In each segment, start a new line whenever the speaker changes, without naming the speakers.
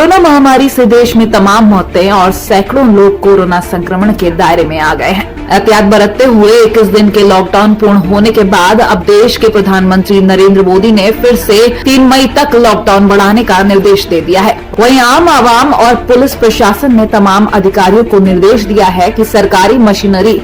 Corona महामारी से देश में तमाम मौतें और सैकड़ों लोग कोरोना संक्रमण के दायरे में आ गए हैं। एहतियात बरतते हुए 21 दिन के लॉकडाउन पूर्ण होने के बाद अब देश के प्रधानमंत्री नरेंद्र मोदी ने फिर से 3 मई तक लॉकडाउन बढ़ाने का निर्देश दे दिया है। वहीं आम आवाम और पुलिस प्रशासन ने तमाम अधिकारियों को निर्देश दिया है कि सरकारी मशीनरी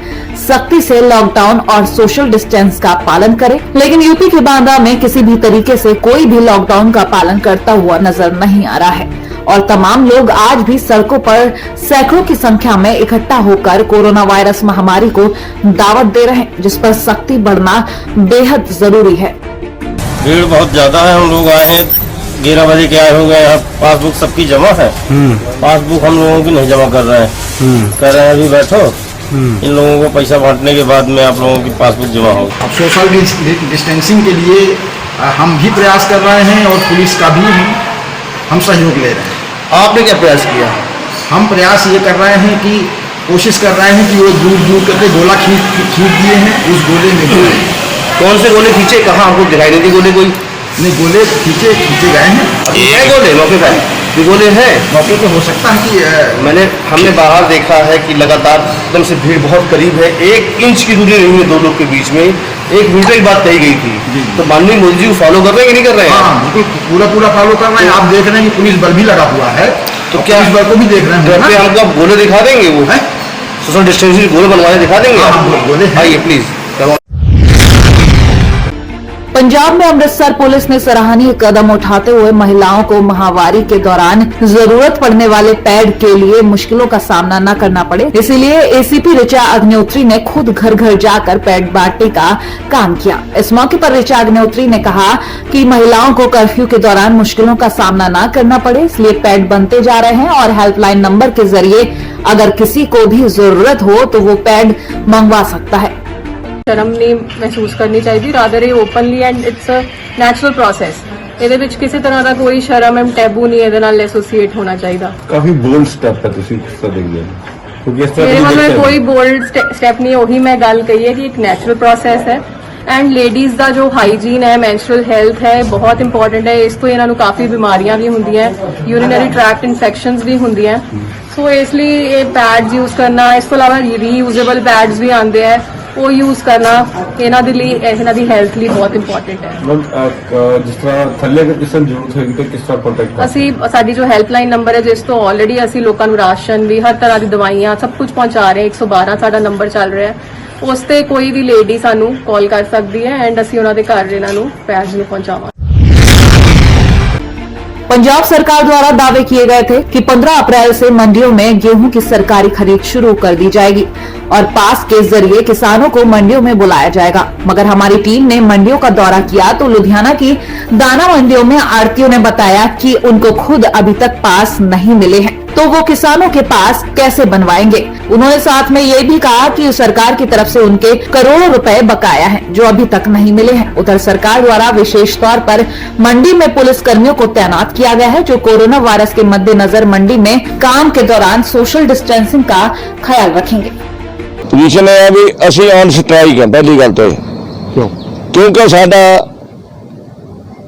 सख्ती से लॉकडाउन और सोशल डिस्टेंस का पालन करे। लेकिन यूपी के बांदा में किसी भी तरीके से कोई भी लॉकडाउन का पालन करता हुआ नजर नहीं आ रहा है और तमाम लोग आज भी सड़कों पर सैकड़ों की संख्या में इकट्ठा होकर कोरोना वायरस महामारी को दावत दे रहे हैं, जिस पर सख्ती बढ़ना बेहद जरूरी है।
भीड़ बहुत ज्यादा है। हम लोग आए हैं 11 बजे के आए हो गए। यहाँ पासबुक सबकी जमा है। पासबुक हम लोगों की नहीं जमा कर रहे हैं। कह रहे हैं अभी बैठो, इन लोगों को पैसा बांटने के बाद में आप लोगों की पासबुक जमा होगी।
अब सोशल डिस्टेंसिंग के लिए हम भी प्रयास कर रहे हैं और पुलिस का भी हम सहयोग ले रहे हैं।
आपने क्या प्रयास किया?
हम प्रयास ये कर रहे हैं कि कोशिश कर रहे हैं कि वो दूर दूर करके गोला खींच दिए हैं, उस गोले में
कौन से गोले खींचे? कहाँ आपको दिखाई नहीं दी गोले? कोई
नहीं, गोले खींचे गए हैं।
ये गोले मौके पर ये गोले हैं
मौके पे हो सकता है कि
हमने बाहर देखा है कि लगातार एकदम से भीड़ बहुत करीब है। 1 इंच की दूरी नहीं है दो लोग के बीच में। 1 मीटर की बात कही गई थी। तो माननीय मोदी जी को फॉलो कर रहे हैं कि नहीं कर रहे हैं?
हाँ, बिल्कुल पूरा फॉलो कर रहे हैं। आप देख रहे हैं कि पुलिस बल भी लगा हुआ है,
तो क्या
पुलिस बल को भी देख रहे हैं।
घर पे हमको आप गोले दिखा देंगे? वो है सोशल डिस्टेंसिंग गोले बनवाने दिखा देंगे?
गोले
आइए प्लीज।
पंजाब में अमृतसर पुलिस ने सराहनीय कदम उठाते हुए महिलाओं को महामारी के दौरान जरूरत पड़ने वाले पैड के लिए मुश्किलों का सामना न करना पड़े, इसीलिए एसीपी ऋचा अग्निहोत्री ने खुद घर घर जाकर पैड बांटने का काम किया। इस मौके पर ऋचा अग्निहोत्री ने कहा कि महिलाओं को कर्फ्यू के दौरान मुश्किलों का सामना न करना पड़े, इसलिए पैड बनते जा रहे हैं और हेल्पलाइन नंबर के जरिए अगर किसी को भी जरूरत हो तो वो पैड मंगवा सकता है।
शर्म नहीं महसूस करनी चाहिए, रादर ये openly and it's a natural process. ਇਹਦੇ ਵਿੱਚ ਕਿਸੇ ਤਰ੍ਹਾਂ ਦਾ ਕੋਈ ਸ਼ਰਮ ਐਮ ਟੈਬੂ ਨਹੀਂ ਇਹਦੇ ਨਾਲ ਐਸੋਸੀਏਟ ਹੋਣਾ ਚਾਹੀਦਾ।
ਕਾਫੀ ਬੋਲਡ ਸਟੈਪ ਹੈ ਤੁਸੀਂ ਕਿਸ ਤਰ੍ਹਾਂ ਦੇਖਦੇ ਹੋ? ਕਿਉਂਕਿ ਇਸ ਤਰ੍ਹਾਂ
ਮੇਰੇ ਵੱਲੋਂ ਕੋਈ ਬੋਲਡ ਸਟੈਪ ਨਹੀਂ, ਉਹੀ ਮੈਂ ਗੱਲ ਕਹੀ ਹੈ ਕਿ ਇੱਕ ਨੈਚੁਰਲ ਪ੍ਰੋਸੈਸ ਹੈ ਐਂਡ ਲੇਡੀਜ਼ ਦਾ ਜੋ ਹਾਈਜੀਨ ਹੈ, ਮੈਂਸਟਰਲ ਹੈਲਥ ਹੈ, ਬਹੁਤ ਇੰਪੋਰਟੈਂਟ ਹੈ। ਇਸ ਤੋਂ ਇਹਨਾਂ ਨੂੰ ਕਾਫੀ ਬਿਮਾਰੀਆਂ ਵੀ ਹੁੰਦੀਆਂ, ਯੂਰੀਨਰੀ ਟਰੈਕਟ ਇਨਫੈਕਸ਼ਨਸ ਵੀ ਹੁੰਦੀਆਂ। ਸੋ ਇਸ ਲਈ ਇਹ ਪੈਡਸ ਯੂਜ਼ ਕਰਨਾ, ਇਸ ਤੋਂ ਇਲਾਵਾ ਰੀਯੂਜ਼ੇਬਲ ਪੈਡਸ ਵੀ ਆਉਂਦੇ ਹੈ, ਉਹ यूज करना ਇਹਨਾਂ ਦੇ ਲਈ, ਇਹਨਾਂ ਦੀ ਹੈਲਥ ਲਈ ਬਹੁਤ ਇੰਪੋਰਟੈਂਟ ਹੈ।
ਜਿਸ ਤਰ੍ਹਾਂ ਥੱਲੇ ਅਗਰ ਕਿਸੇ ਨੂੰ ਜ਼ਰੂਰਤ ਹੋਏਗੀ ਤਾਂ ਕਿਸ ਤਰ੍ਹਾਂ ਕੰਟੈਕਟ
ਅਸੀਂ ਸਾਡੀ ਜੋ ਹੈਲਪਲਾਈਨ ਨੰਬਰ ਹੈ ਜਿਸ ਤੋਂ ਆਲਰੇਡੀ ਅਸੀਂ ਲੋਕਾਂ ਨੂੰ ਰਾਸ਼ਨ ਵੀ, ਹਰ ਤਰ੍ਹਾਂ ਦੀ ਦਵਾਈਆਂ, ਸਭ ਕੁਝ ਪਹੁੰਚਾ ਰਹੇ ਹਾਂ। 112 ਸਾਡਾ ਨੰਬਰ ਚੱਲ ਰਿਹਾ ਹੈ, ਉਸ ਤੇ ਕੋਈ ਵੀ ਲੇਡੀ ਸਾਨੂੰ ਕਾਲ ਕਰ ਸਕਦੀ ਹੈ ਐਂਡ ਅਸੀਂ ਉਹਨਾਂ ਦੇ ਘਰ ਇਹਨਾਂ ਨੂੰ ਪੈਡਸ ਨੂੰ ਪਹੁੰਚਾਵਾਂਗੇ।
पंजाब सरकार द्वारा दावे किए गए थे कि 15 अप्रैल से मंडियों में गेहूं की सरकारी खरीद शुरू कर दी जाएगी और पास के जरिए किसानों को मंडियों में बुलाया जाएगा, मगर हमारी टीम ने मंडियों का दौरा किया तो लुधियाना की दाना मंडियों में आड़तियों ने बताया कि उनको खुद अभी तक पास नहीं मिले हैं, तो वो किसानों के पास कैसे बनवाएंगे। उन्होंने साथ में ये भी कहा कि सरकार की तरफ से उनके करोड़ों रुपए बकाया हैं जो अभी तक नहीं मिले हैं। उधर सरकार द्वारा विशेष तौर पर मंडी में पुलिस कर्मियों को तैनात किया गया है जो कोरोना वायरस के मद्देनजर मंडी में काम के दौरान सोशल डिस्टेंसिंग का ख्याल रखेंगे।
पोजीशन है भी असी ऑन स्ट्राइक है। पहली गल तो क्योंकि साडा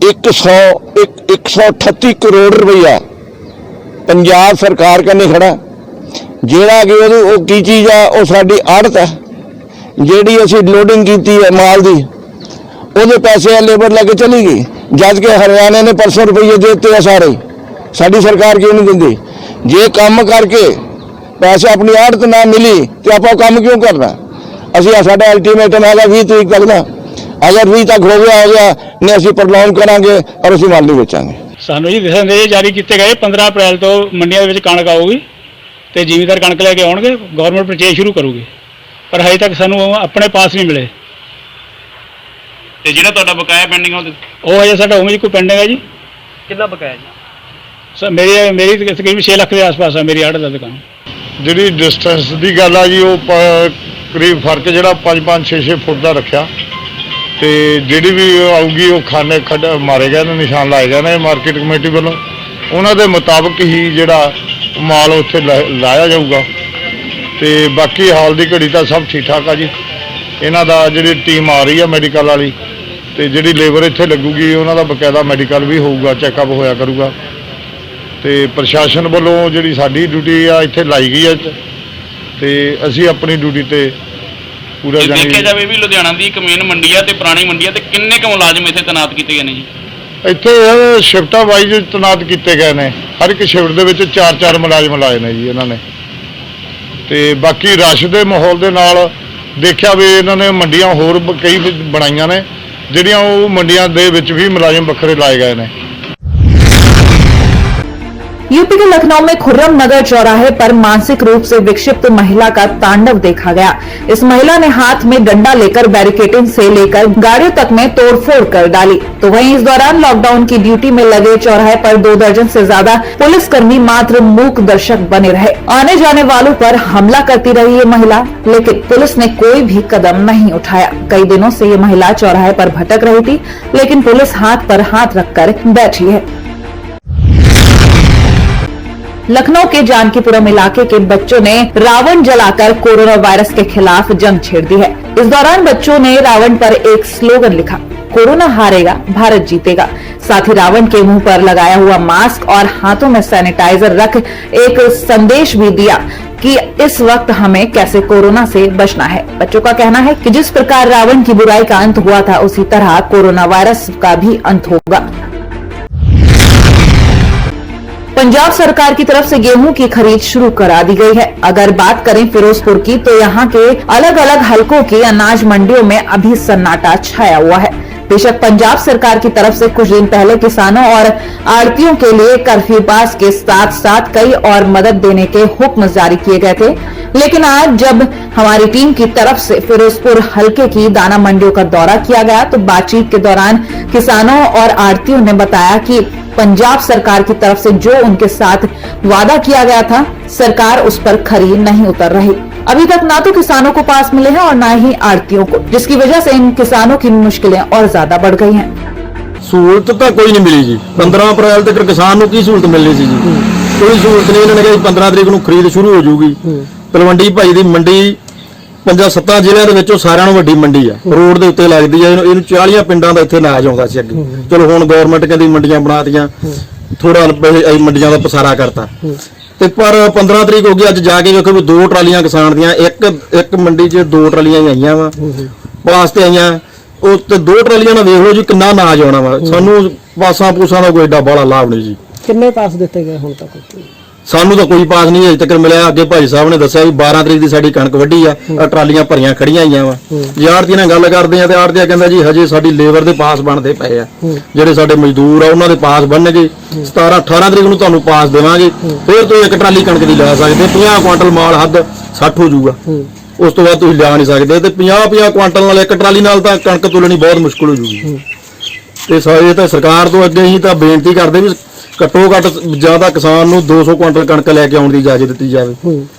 138 करोड़ रुपया पंजाब सरकार कन्ने खड़ा, जेड़ा कि वो की चीज़ है वो साडी आड़त है, जेड़ी असी लोडिंग की है माल दी वो पैसे लेबर लेके चली गई, जज के हरियाणा ने परसों रुपये देते हैं सारे, साडी सरकार क्यों नहीं देंदी? जे काम करके पैसे अपनी आड़त ना मिली तो आप काम क्यों करना? असी साडा अल्टीमेटम है 20 तरीक तक ना, अगर 20 तक हो गया नहीं असी प्रलोन करांगे और असी माली बेचांगे।
ਸਾਨੂੰ ਜੀ ਦਿਸ਼ਾ ਨਿਰਦੇਸ਼ ਜਾਰੀ ਕੀਤੇ ਗਏ 15 ਅਪ੍ਰੈਲ ਤੋਂ ਮੰਡੀਆਂ ਦੇ ਵਿੱਚ ਕਣਕ ਆਊਗੀ ਤੇ ਜ਼ਿਮੀਂਦਾਰ ਕਣਕ ਲੈ ਕੇ ਆਉਣਗੇ, ਗਵਰਨਮੈਂਟ ਪਰਚੇਜ ਸ਼ੁਰੂ ਕਰੂਗੀ, ਪਰ ਹਜੇ ਤੱਕ ਸਾਨੂੰ ਆਪਣੇ ਪਾਸ ਨਹੀਂ ਮਿਲੇ।
ਤੇ ਜਿਹੜਾ ਤੁਹਾਡਾ ਬਕਾਇਆ ਪੈਂਡਿੰਗ
ਉਹ ਹਜੇ ਸਾਡਾ ਉਵੇਂ ਜੀ ਕੋਈ ਪੈਂਡਿੰਗ ਹੈ ਜੀ।
ਕਿੰਨਾ ਬਕਾਇਆ ਜੀ?
ਸਰ ਮੇਰੀ ਤਕਰੀਬਨ 6 ਲੱਖ ਦੇ ਆਸ-ਪਾਸ ਆ ਮੇਰੀ ਆੜਤ ਦਾ ਦੁਕਾਨ।
ਜਿਹੜੀ ਡਿਸਟੈਂਸ ਦੀ ਗੱਲ ਆ ਜੀ, ਉਹ ਕਰੀਬ ਫਰਕ ਜਿਹੜਾ 5-5 6-6 ਫੁੱਟ ਦਾ ਰੱਖਿਆ ਤੇ ਜਿਹੜੀ ਵੀ ਆਊਗੀ ਉਹ ਖਾਨੇ ਖੱਡ ਮਾਰੇ ਗਏ ਨੇ, ਨਿਸ਼ਾਨ ਲਾਏ ਗਏ ਨੇ ਮਾਰਕੀਟ ਕਮੇਟੀ ਵੱਲੋਂ। ਉਹਨਾਂ ਦੇ ਮੁਤਾਬਕ ਹੀ ਜਿਹੜਾ ਮਾਲ ਉੱਥੇ ਲਾਇਆ ਜਾਊਗਾ ਤੇ ਬਾਕੀ ਹਾਲ ਦੀ ਘੜੀ ਤਾਂ ਸਭ ਠੀਕ ਠਾਕ ਆ ਜੀ। ਇਹਨਾਂ ਦਾ ਜਿਹੜੀ ਟੀਮ ਆ ਰਹੀ ਆ ਮੈਡੀਕਲ ਵਾਲੀ ਤੇ ਜਿਹੜੀ ਲੇਬਰ ਇੱਥੇ ਲੱਗੂਗੀ ਉਹਨਾਂ ਦਾ ਬਕਾਇਦਾ ਮੈਡੀਕਲ ਵੀ ਹੋਊਗਾ, ਚੈੱਕਅਪ ਹੋਇਆ ਕਰੂਗਾ ਤੇ ਪ੍ਰਸ਼ਾਸਨ ਵੱਲੋਂ ਜਿਹੜੀ ਸਾਡੀ ਡਿਊਟੀ ਆ ਇੱਥੇ ਲਾਈ ਗਈ ਆ ਤੇ ਅਸੀਂ ਆਪਣੀ ਡਿਊਟੀ ਤੇ ਪੂਰਾ
ਜੇ ਦੇਖਿਆ
ਜਾਣੀ
ਜਾਵੇ ਵੀ ਲੁਧਿਆਣਾ ਦੀ ਇੱਕ ਮੇਨ ਮੰਡੀ ਆ ਤੇ ਪੁਰਾਣੀ ਮੰਡੀ ਆ ਤੇ ਕਿੰਨੇ ਕੁ ਮੁਲਾਜ਼ਮ ਇੱਥੇ ਤੈਨਾਤ ਕੀਤੇ ਗਏ ਨੇ ਜੀ?
ਇੱਥੇ ਸ਼ਿਫਟਾਂ ਵਾਈਜ਼ ਤੈਨਾਤ ਕੀਤੇ ਗਏ ਨੇ। ਹਰ ਇੱਕ ਸ਼ਿਫਟ ਦੇ ਵਿੱਚ 4-4 ਮੁਲਾਜ਼ਮ ਲਾਏ ਨੇ ਜੀ ਇਹਨਾਂ ਨੇ। ਤੇ ਬਾਕੀ ਰਸ਼ ਦੇ ਮਾਹੌਲ ਦੇ ਨਾਲ ਦੇਖਿਆ ਵੀ ਇਹਨਾਂ ਨੇ ਮੰਡੀਆਂ ਹੋਰ ਕਈ ਬਣਾਈਆਂ ਨੇ ਜਿਹੜੀਆਂ ਉਹ ਮੰਡੀਆਂ ਦੇ ਵਿੱਚ ਵੀ ਮੁਲਾਜ਼ਮ ਵੱਖਰੇ ਲਾਏ ਗਏ ਨੇ।
यूपी के लखनऊ में खुर्रम नगर चौराहे पर मानसिक रूप से विक्षिप्त महिला का तांडव देखा गया। इस महिला ने हाथ में डंडा लेकर बैरिकेडिंग से लेकर गाड़ियों तक में तोड़फोड़ कर डाली। तो वहीं इस दौरान लॉकडाउन की ड्यूटी में लगे चौराहे पर 2 दर्जन से ज्यादा पुलिसकर्मी मात्र मूक दर्शक बने रहे। आने जाने वालों पर हमला करती रही ये महिला, लेकिन पुलिस ने कोई भी कदम नहीं उठाया। कई दिनों से ये महिला चौराहे पर भटक रही थी, लेकिन पुलिस हाथ पर हाथ रखकर बैठी है। लखनऊ के जानकीपुरम इलाके के बच्चों ने रावण जलाकर कोरोना वायरस के खिलाफ जंग छेड़ दी है। इस दौरान बच्चों ने रावण पर एक स्लोगन लिखा, कोरोना हारेगा भारत जीतेगा। साथ ही रावण के मुंह पर लगाया हुआ मास्क और हाथों में सैनिटाइजर रख एक संदेश भी दिया कि इस वक्त हमें कैसे कोरोना से बचना है। बच्चों का कहना है कि जिस प्रकार रावण की बुराई का अंत हुआ था, उसी तरह कोरोना वायरस का भी अंत होगा। पंजाब सरकार की तरफ से गेहूं की खरीद शुरू करा दी गई है। अगर बात करें फिरोजपुर की, तो यहाँ के अलग अलग हलकों की अनाज मंडियों में अभी सन्नाटा छाया हुआ है। बेशक पंजाब सरकार की तरफ से कुछ दिन पहले किसानों और आड़तियों के लिए कर्फ्यू पास के साथ साथ कई और मदद देने के हुक्म जारी किए गए थे, लेकिन आज जब हमारी टीम की तरफ से फिरोजपुर हलके की दाना मंडियों का दौरा किया गया, तो बातचीत के दौरान किसानों और आड़तियों ने बताया कि पंजाब सरकार की तरफ से जो उनके साथ वादा किया गया था, सरकार उस पर खरी नहीं उतर रही। अभी तक ना तो किसानों को पास मिले हैं और ना ही आड़तियों को, जिसकी वजह से इन किसानों की मुश्किलें और ज्यादा बढ़ गई हैं।
सहूलत तो कोई नहीं मिली जी। 15 अप्रैल तक किसान को की सहूलत मिलनी सी जी, कोई सहूलत नहीं। इन्होंने कहा 15 तरीक को खरीद शुरू हो जाऊगी। तलवंडी भाई की मंडी 5-7 ਜ਼ਿਲ੍ਹਿਆਂ ਦੇ ਵਿੱਚੋਂ ਸਾਰਿਆਂ ਨੂੰ ਵੱਡੀ ਮੰਡੀ ਆ, ਰੋਡ ਦੇ ਉੱਤੇ ਲੱਗਦੀ ਆ। ਇਹਨੂੰ 40 ਪਿੰਡਾਂ ਦਾ ਇੱਥੇ ਅਨਾਜ ਆਉਂਦਾ ਸੀ ਅੱਗੇ। ਚਲੋ ਹੁਣ ਗਵਰਨਮੈਂਟ ਕਹਿੰਦੀ ਮੰਡੀਆਂ ਬਣਾਤੀਆਂ, ਥੋੜਾ ਮੰਡੀਆਂ ਦਾ ਪਸਾਰਾ ਕਰਤਾ ਤੇ ਪਰ 15 ਤਰੀਕ ਹੋ ਗਈ। ਅੱਜ ਜਾ ਕੇ ਵੇਖੋ ਵੀ 2 ਟਰਾਲੀਆਂ ਕਿਸਾਨ ਦੀਆਂ ਇੱਕ ਮੰਡੀ 'ਚ 2 ਟਰਾਲੀਆਂ ਆਈਆਂ ਵਾ ਪਾਸ ਤੇ ਆਈਆਂ। ਉਹ ਤੇ 2 ਟਰਾਲੀਆਂ ਨਾਲ ਵੇਖ ਲਓ ਜੀ ਕਿੰਨਾ ਅਨਾਜ ਆਉਣਾ ਵਾ। ਸਾਨੂੰ ਪਾਸਾਂ ਪੂਸਾਂ ਦਾ ਕੋਈ ਏਡਾ ਬਾਹਲਾ ਲਾਭ ਨਹੀਂ ਜੀ।
ਕਿੰਨੇ ਪਾਸ ਦਿੱਤੇ ਗਏ ਹੁਣ ਤੱਕ?
ਸਾਨੂੰ ਤਾਂ ਕੋਈ ਪਾਸ ਨਹੀਂ ਅਜੇ ਤੱਕ ਮਿਲਿਆ। ਅੱਗੇ ਭਾਈ ਸਾਹਿਬ ਨੇ ਦੱਸਿਆ ਵੀ 12 ਤਰੀਕ ਦੀ ਸਾਡੀ ਕਣਕ ਵੱਢੀ ਆ, ਟਰਾਲੀਆਂ ਭਰੀਆਂ ਖੜੀਆਂ ਆਈਆਂ ਵਾ। ਜੇ ਆੜਤੀ ਨਾਲ ਗੱਲ ਕਰਦੇ ਆ ਤੇ ਆੜਤੀਆ ਕਹਿੰਦਾ ਜੀ ਹਜੇ ਸਾਡੀ ਲੇਬਰ ਦੇ ਪਾਸ ਬਣਦੇ ਪਏ ਆ, ਜਿਹੜੇ ਸਾਡੇ ਮਜ਼ਦੂਰ ਆ ਉਹਨਾਂ ਦੇ ਪਾਸ ਬਣਨਗੇ। 17-18 ਤਰੀਕ ਨੂੰ ਤੁਹਾਨੂੰ ਪਾਸ ਦੇਵਾਂਗੇ, ਫਿਰ ਤੁਸੀਂ ਇੱਕ ਟਰਾਲੀ ਕਣਕ ਦੀ ਲੈ ਸਕਦੇ। 50 ਕੁਆਂਟਲ ਮਾਲ ਹੱਦ 60 ਹੋ ਜਾਊਗਾ, ਉਸ ਤੋਂ ਬਾਅਦ ਤੁਸੀਂ ਲਿਆ ਨਹੀਂ ਸਕਦੇ। ਤੇ 50 ਕੁਆਂਟਲ ਨਾਲ ਇੱਕ ਟਰਾਲੀ ਨਾਲ ਤਾਂ ਕਣਕ ਤੁਲਣੀ ਬਹੁਤ ਮੁਸ਼ਕਲ ਹੋ ਜੂਗੀ। ਤੇ ਸਾਰੇ ਤਾਂ ਸਰਕਾਰ ਤੋਂ ਅੱਗੇ ਹੀ ਤਾਂ ਬੇਨਤੀ ਕਰਦੇ ਵੀ ਘੱਟੋ ਘੱਟ ਜ਼ਿਆਦਾ ਕਿਸਾਨ ਨੂੰ 200 ਕੁਆਂਟਲ ਕਣਕ ਲੈ ਕੇ ਆਉਣ ਦੀ ਇਜਾਜ਼ਤ ਦਿੱਤੀ ਜਾਵੇ,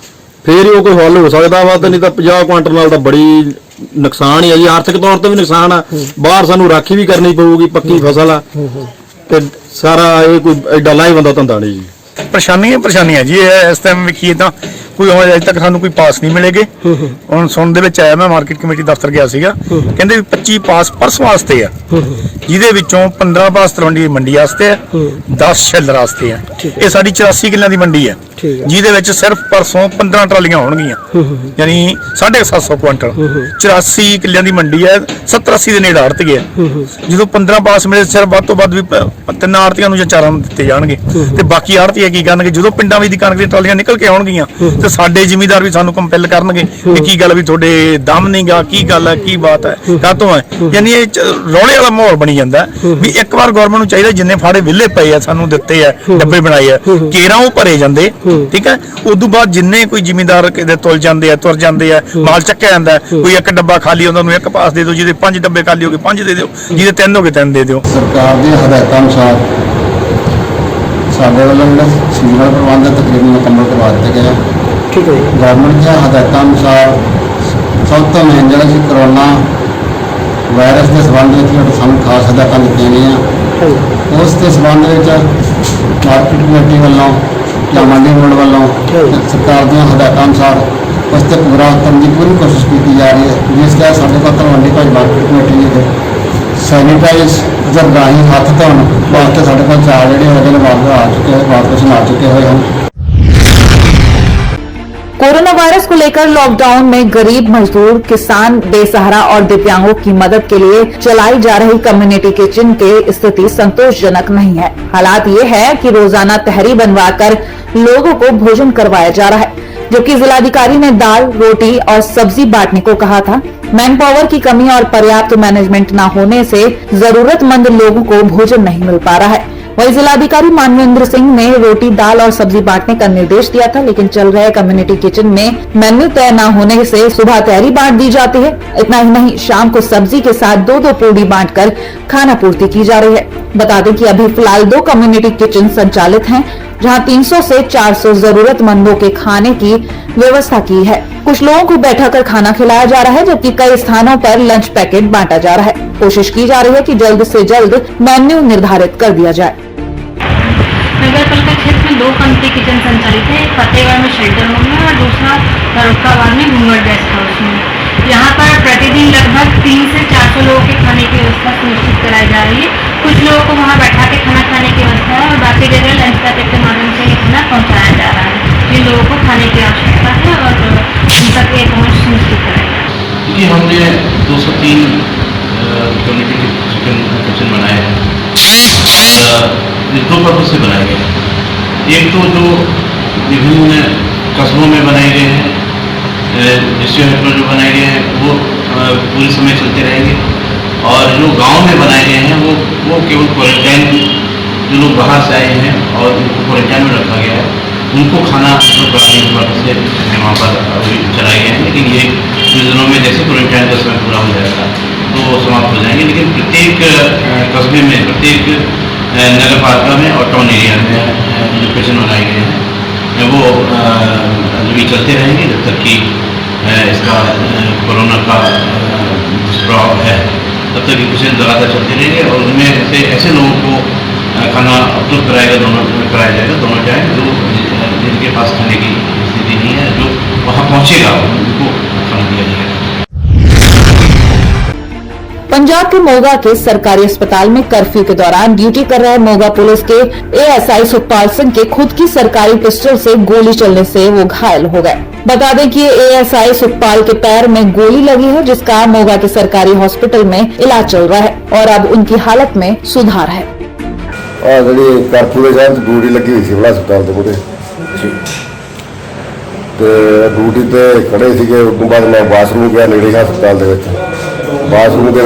ਫੇਰ ਹੀ ਉਹ ਕੋਈ ਹੱਲ ਹੋ ਸਕਦਾ ਵਾ। ਤੇ ਨਹੀਂ ਤਾਂ 50 ਕੁਆਂਟਲ ਨਾਲ ਤਾਂ ਬੜੀ ਨੁਕਸਾਨ ਹੀ ਆ ਜੀ, ਆਰਥਿਕ ਤੌਰ ਤੇ ਵੀ ਨੁਕਸਾਨ ਆ। ਬਾਹਰ ਸਾਨੂੰ ਰਾਖੀ ਵੀ ਕਰਨੀ ਪਊਗੀ, ਪੱਕੀ ਫਸਲ ਆ ਤੇ ਸਾਰਾ ਇਹ ਕੋਈ ਐਡਾ ਲਾਹੇਵੰਦ ਧੰਦਾ ਨਹੀਂ ਜੀ।
ਪਰੇਸ਼ਾਨੀਆਂ ਜੀ ਇਸ ਟਾਈਮ ਵੇਖੀਏ ਤਾਂ ਕੋਈ ਅਜੇ ਤੱਕ ਸਾਨੂੰ ਕੋਈ ਪਾਸ ਨਹੀਂ ਮਿਲੇਗੇ। ਹੁਣ ਸੁਣਨ ਦੇ ਵਿੱਚ ਆਇਆ, ਮੈਂ ਮਾਰਕੀਟ ਕਮੇਟੀ ਦਫ਼ਤਰ ਗਿਆ ਸੀਗਾ, ਕਹਿੰਦੇ ਵੀ 25 ਪਾਸ ਪਰਸੋਂ ਵਾਸਤੇ ਆ, ਜਿਹਦੇ ਵਿੱਚੋਂ 15 ਪਾਸ ਤਲਵੰਡੀ ਮੰਡੀ ਵਾਸਤੇ ਆ, 10 ਛੱਲਰ ਵਾਸਤੇ ਆ। ਇਹ ਸਾਡੀ 84 ਕਿੱਲਿਆਂ ਦੀ ਮੰਡੀ ਆ, ਜਿਹਦੇ ਵਿੱਚ ਸਿਰਫ ਪਰਸੋਂ 15 ਟਰਾਲੀਆਂ ਹੋਣਗੀਆਂ, ਯਾਨੀ 750 ਕੁਆਂਟਲ। 84 ਕਿੱਲਿਆਂ ਦੀ ਮੰਡੀ ਹੈ, 70-80 ਦੇ ਨੇੜੇ ਆੜਤ ਗਿਆ। ਜਦੋਂ 15 ਪਾਸ ਮਿਲੇ ਸਿਰਫ ਵੱਧ ਤੋਂ ਵੱਧ ਵੀ 3 ਆੜਤੀਆਂ ਨੂੰ ਜਾਂ 4 ਨੂੰ ਦਿੱਤੇ ਜਾਣਗੇ। ਤੇ ਬਾਕੀ ਆੜਤੀ ਕੀ ਕਰਨਗੇ ਜਦੋਂ ਪਿੰਡਾਂ ਵਿੱਚ ਦੀ ਕਣਕ ਦੀਆਂ ਟਰਾਲੀਆਂ ਨਿਕਲ ਕੇ ਆਉਣਗੀਆਂ ਤੇ ਸਾਡੇ ਜ਼ਿਮੀਂਦਾਰ ਵੀ ਸਾਨੂੰ ਕੰਪੈਲ ਕਰਨਗੇ ਕਿ ਕੀ ਗੱਲ ਵੀ ਤੁਹਾਡੇ ਦਮ ਨਹੀਂਗਾ, ਕੀ ਗੱਲ ਹੈ, ਕੀ ਬਾਤ ਹੈ, ਕਾਹਤੋਂ ਹੈ। ਯਾਨੀ ਇਹ ਰੌਲੇ ਵਾਲਾ ਮਾਹੌਲ ਬਣੀ ਜਾਂਦਾ ਵੀ ਇੱਕ ਵਾਰ ਗਵਰਨਮੈਂਟ ਨੂੰ ਚਾਹੀਦਾ ਜਿੰਨੇ ਫਾੜੇ ਵਿਹਲੇ ਪਏ ਆ ਸਾਨੂੰ ਦਿੱਤੇ ਆ, ਡੱਬੇ ਬਣਾਏ ਆ, ਕੇਰਾਂ ਉਹ ਭਰੇ ਜਾਂਦੇ, ਠੀਕ ਹੈ। ਉਦੋਂ ਬਾਅਦ ਜਿੰਨੇ ਕੋਈ ਜ਼ਿਮੀਂਦਾਰ ਕਿਤੇ ਤੁਰ ਜਾਂਦੇ ਆ, ਮਾਲ ਚੱਕਿਆ ਜਾਂਦਾ। ਕੋਈ ਇੱਕ ਡੱਬਾ ਖਾਲੀ ਉਹਨਾਂ ਨੂੰ ਇੱਕ ਪਾਸ ਦੇ ਦਿਓ, ਜਿਹਦੇ 5 ਡੱਬੇ ਖਾਲੀ ਹੋ ਗਏ 5 ਦੇ ਦਿਓ, ਜਿਹਦੇ 3 ਹੋ ਗਏ 3 ਦੇ ਦਿਓ।
ਸਰਕਾਰ ਦੀਆਂ ਹਦਾਇਤਾਂ ਅਨੁਸਾਰ ਸਾਡੇ ਵੱਲੋਂ ਜਿਹੜਾ ਸਿਵਲ ਪ੍ਰਬੰਧ ਤਕਰੀਬਨ ਮੁਕੰਮਲ ਕਰਵਾ ਦਿੱਤੇ ਗਏ ਆ।
ਠੀਕ ਹੈ ਜੀ।
ਗਵਰਨਮੈਂਟ ਦੀਆਂ ਹਦਾਇਤਾਂ ਅਨੁਸਾਰ ਸਭ ਤੋਂ ਮੇਨ ਜਿਹੜਾ ਸੀ ਕਰੋਨਾ ਵਾਇਰਸ ਦੇ ਸੰਬੰਧ ਵਿੱਚ ਸਾਨੂੰ ਖਾਸ ਹਦਾਇਤਾਂ ਦਿੱਤੀਆਂ ਗਈਆਂ। ਉਸ ਦੇ ਸੰਬੰਧ ਵਿੱਚ ਮਾਰਕੀਟ ਕਮੇਟੀ ਵੱਲੋਂ ਜਾਂ ਮੰਡੀ ਬੋਰਡ ਵੱਲੋਂ ਸਰਕਾਰ ਦੀਆਂ ਹਦਾਇਤਾਂ ਅਨੁਸਾਰ ਉਸ 'ਤੇ ਪੂਰਾ ਕਰਨ ਦੀ ਪੂਰੀ ਕੋਸ਼ਿਸ਼ ਕੀਤੀ ਜਾ ਰਹੀ ਹੈ। ਜਿਸ ਦਾ ਸਾਡੇ ਕੋਲ ਤਲਵੰਡੀ ਭਾਈ ਮਾਰਕੀਟ ਕਮੇਟੀ ਦੇ ਸੈਨੀਟਾਈਜ਼ਰ ਰਾਹੀਂ ਹੱਥ ਧੋਣ ਵਾਸਤੇ ਸਾਡੇ ਕੋਲ ਚਾਰ ਜਿਹੜੇ ਹੈਗੇ ਨੇ ਵਾਪਸ ਆ ਚੁੱਕੇ ਵਾਪਸ ਆ ਚੁੱਕੇ ਹੋਏ ਹਨ।
कोरोना वायरस को लेकर लॉकडाउन में गरीब मजदूर, किसान, बेसहारा और दिव्यांगों की मदद के लिए चलाई जा रही कम्युनिटी किचन की स्थिति संतोषजनक नहीं है। हालात ये है कि रोजाना तहरी बनवाकर लोगों को भोजन करवाया जा रहा है, जबकि जिलाधिकारी ने दाल, रोटी और सब्जी बांटने को कहा था। मैन पावर की कमी और पर्याप्त मैनेजमेंट न होने से जरूरतमंद लोगों को भोजन नहीं मिल पा रहा है। वहीं जिलाधिकारी मानवेंद्र सिंह ने रोटी, दाल और सब्जी बांटने का निर्देश दिया था, लेकिन चल रहे कम्युनिटी किचन में मेन्यू तय न होने से सुबह तहरी बांट दी जाती है। इतना ही नहीं, शाम को सब्जी के साथ 2-2 पूड़ी बांटकर खाना पूर्ति की जा रही है। बता दें कि अभी फिलहाल 2 कम्युनिटी किचन संचालित हैं, जहां 300 से 400 जरूरतमंदों के खाने की व्यवस्था की है। कुछ लोगों को बैठाकर खाना खिलाया जा रहा है, जबकि कई स्थानों पर लंच पैकेट बांटा जा रहा है। कोशिश की जा रही है कि जल्द से जल्द मेन्यू निर्धारित कर दिया जाए।
नगर पालिका क्षेत्र में 2 कम्युनिटी किचन संचालित है, एक फतेहगढ़ में शेल्टर होम में और दूसरा फर्रुखाबाद में घूंघट गेस्ट हाउस में। यहाँ पर प्रतिदिन लगभग 300 से 400 लोगों के खाने की व्यवस्था सुनिश्चित कराई जा रही है। कुछ लोगों को वहाँ बैठा के खाना खाने की व्यवस्था है और बाकी जगह लंच पैकेट के माध्यम से ये खाना पहुँचाया जा रहा है। जिन लोगों को खाने की आवश्यकता है और उन तक ये पहुँच सुनिश्चित कराई जा रही है।
क्योंकि हमने 203 कम्युनिटी किचन बनाए हैं और ये 2 पर्पज से बनाए गए हैं। एक तो जो विभिन्न कस्बों में बनाए गए हैं, डिस्ट्रिक्ट में जो बनाए गए हैं वो पूरे समय चलते रहेंगे, और जो गांव में बनाए गए हैं वो केवल क्वारंटाइन जो लोग बाहर से आए हैं और उनको क्वारंटाइन में रखा गया है, उनको खाना पर्पज से वहाँ पर चलाए गए हैं। लेकिन ये कुछ दिनों में जैसे क्वारंटाइन का समय पूरा हो जाएगा तो वो समाप्त हो जाएंगे। लेकिन प्रत्येक कस्बे में, प्रत्येक नगर पालिका में और टाउन एरिया में जो किचन बनाए गए हैं वो अभी चलते रहेंगे जब तक कि इसका कोरोना का प्रभाव है, तब तक ये किचन लगातार चलते रहेंगे। और उनमें ऐसे लोगों को खाना उपलब्ध कराया जाएगा दोनों टाइम, जो जिनके पास खाने की स्थिति नहीं है, जो वहाँ पहुँचेगा उनको खाना दिया जाएगा।
पंजाब के मोगा के सरकारी अस्पताल में कर्फ्यू के दौरान ड्यूटी कर रहे मोगा पुलिस के एएसआई सुखपाल सिंह के खुद की सरकारी पिस्टल से गोली चलने से वो घायल हो गए। बता दें कि एएसआई सुखपाल के पैर में गोली लगी है, जिसका मोगा के सरकारी हॉस्पिटल में इलाज चल रहा है और अब उनकी हालत में सुधार है।
कर्फ्यू के तहत ड्यूटी लगी हुई सिविल हस्पताल के मुझे ड्यूटी पे खड़े थे। उस बाद मैं बाथरूम गया नेड़े हस्पताल के बाथरूम के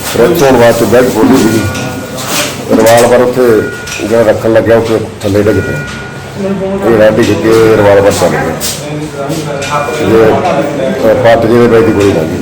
फ्रैक्च होने वास्ते बेड खोली थी, रिवाल्वर उत्थे जो रखन लग्या उस थले डिग पे डिग के रिवाल्वर चल गया, पट जी पैदी कोई लगी।